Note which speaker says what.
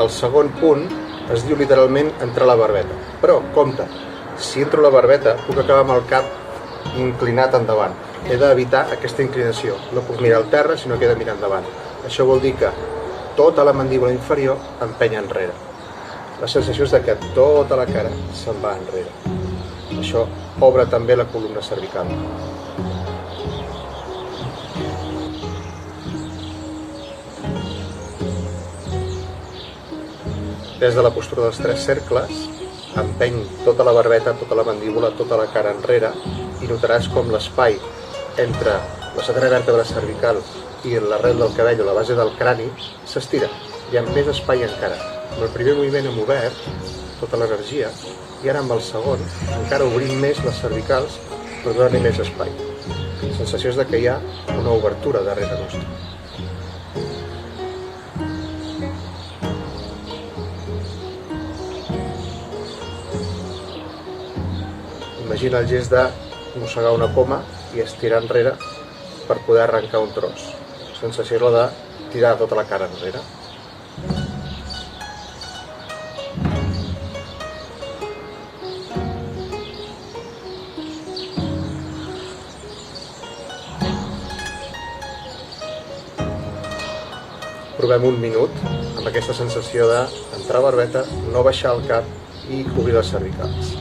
Speaker 1: el segon punt es diu literalment entrar la barbeta. Però, compte, si entro la barbeta puc acabar amb el cap inclinat endavant. He d'evitar aquesta inclinació. No puc mirar al terra, sinó que he de mirar endavant. Això vol dir que tota la mandíbula inferior empenya enrere. La sensació és que tota la cara se'n va enrere. Això obre també la columna cervical. Des de la postura dels 3 cercles, empeny tota la barbeta, tota la mandíbula, tota la cara enrere i notaràs com l'espai entre la setena vèrtebra cervical i l'arrel del cabell o la base del crani s'estira. Hi ha més espai encara. Amb el primer moviment hem obert tota l'energia i ara amb el segon encara obrim més les cervicals per donar-li més espai. La sensació és que hi ha una obertura darrere nostre. Imagina el gest de mossegar una poma i estirar enrere per poder arrencar un tros. La sensació és la de tirar tota la cara enrere. Provem un minut amb aquesta sensació d'entrar a barbeta, no baixar el cap i obrir les cervicals.